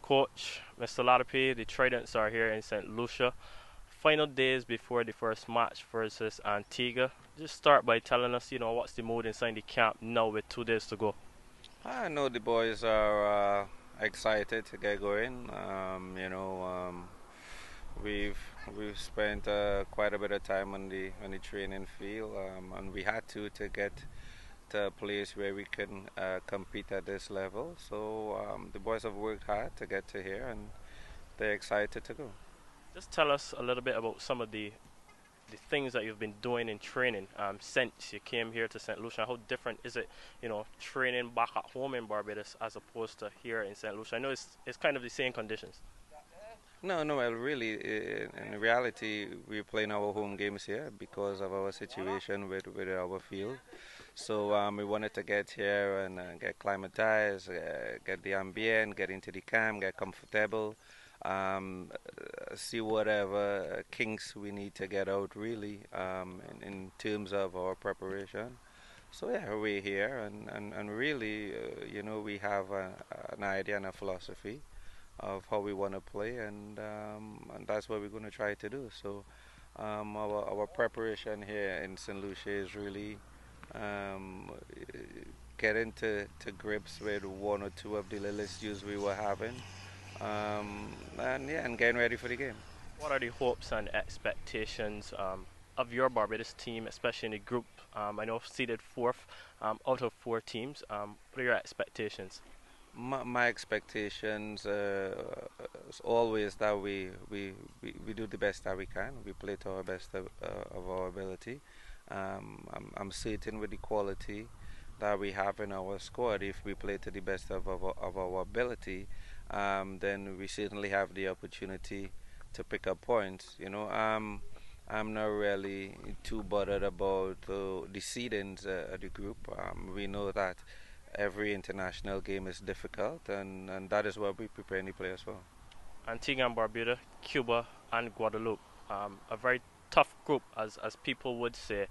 Coach, Mr. Latapy, the Tridents are here in St. Lucia. Final days before the first match versus Antigua. Just start by telling us, what's the mood inside the camp now with 2 days to go. I know the boys are excited to get going. We've we've spent quite a bit of time on the training field, and we had to get to a place where we can compete at this level. So the boys have worked hard to get to here, and they're excited to go. Just tell us a little bit about some of the things that you've been doing in training since you came here to St. Lucia. How different is it, training back at home in Barbados as opposed to here in St. Lucia? I know it's kind of the same conditions. No, well, really, in reality, we're playing our home games here because of our situation with our field. So we wanted to get here and get climatized, get the ambient, get into the camp, get comfortable, see whatever kinks we need to get out really in terms of our preparation. So yeah, we're here and really, we have an idea and a philosophy of how we want to play, and that's what we're going to try to do. So our preparation here in St. Lucia is really um, getting to grips with one or two of the little issues we were having, and yeah, and getting ready for the game. What are the hopes and expectations of your Barbados team, especially in the group? I know seeded fourth out of four teams. What are your expectations? My expectations is always that we do the best that we can. We play to our best of our ability. I'm certain with the quality that we have in our squad, if we play to the best of our ability, then we certainly have the opportunity to pick up points. I'm not really too bothered about the seedings of the group. We know that every international game is difficult, and that is what we prepare the players for. Antigua and Barbuda, Cuba, and Guadeloupe. A very tough group, as people would say.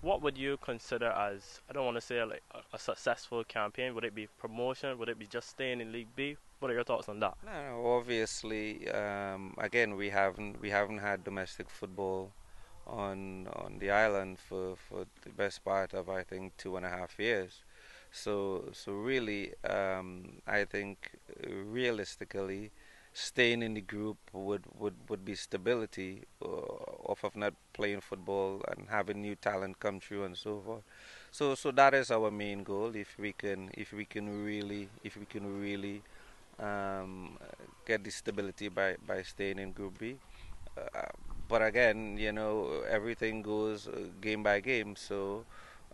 What would you consider as, I don't want to say like a successful campaign? Would it be promotion? Would it be just staying in League B? What are your thoughts on that? No, obviously, again, we haven't had domestic football on the island for the best part of, I think, 2.5 years. So really, I think realistically, staying in the group would be stability off of not playing football and having new talent come through and so forth. So that is our main goal. If we can really um, get the stability by staying in Group B. Uh, but again, everything goes game by game. So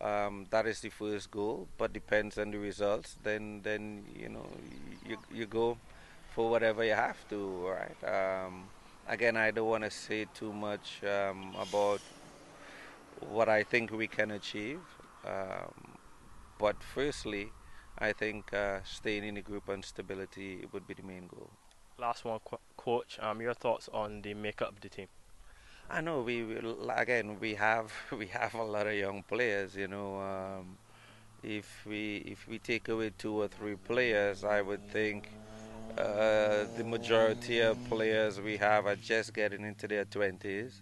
that is the first goal. But depends on the results. Then you go for whatever you have to. Right. Again, I don't want to say too much about what I think we can achieve. Um, but firstly, I think staying in the group and stability would be the main goal. Last one, coach. Your thoughts on the makeup of the team? I know again we have we have a lot of young players. If we take away two or three players, I would think the majority of players we have are just getting into their 20s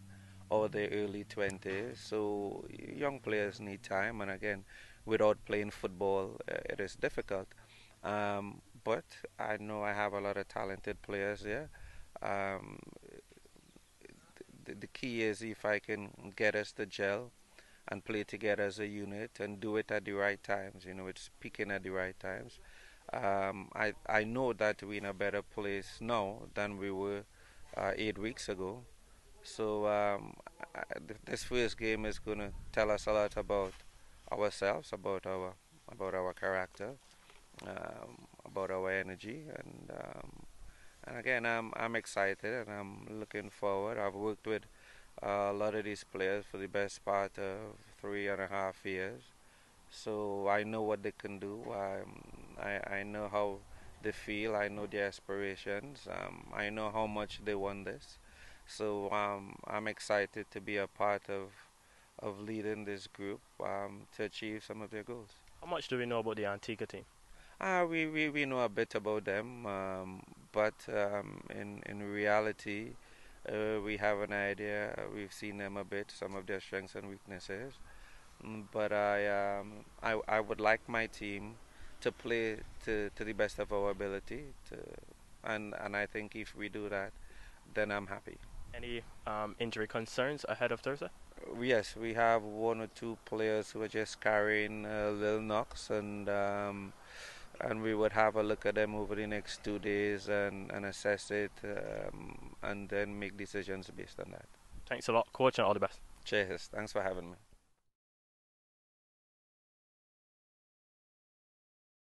or their early 20s. So young players need time, and again, without playing football, it is difficult. But I know I have a lot of talented players there. Um, the key is if I can get us to gel and play together as a unit and do it at the right times. It's peaking at the right times. I know that we're in a better place now than we were 8 weeks ago. So this first game is going to tell us a lot about ourselves, about our character, about our energy, and again, I'm excited and I'm looking forward. I've worked with a lot of these players for the best part of 3.5 years, so I know what they can do. I know how they feel. I know their aspirations. I know how much they want this. So I'm excited to be a part of leading this group to achieve some of their goals. How much do we know about the Antigua team? We know a bit about them, but in reality, we have an idea. We've seen them a bit, some of their strengths and weaknesses. But I would like my team to play to the best of our ability. And I think if we do that, then I'm happy. Any injury concerns ahead of Thursday? Yes, we have one or two players who are just carrying little knocks, and we would have a look at them over the next 2 days and assess it, and then make decisions based on that. Thanks a lot, coach, and all the best. Cheers. Thanks for having me.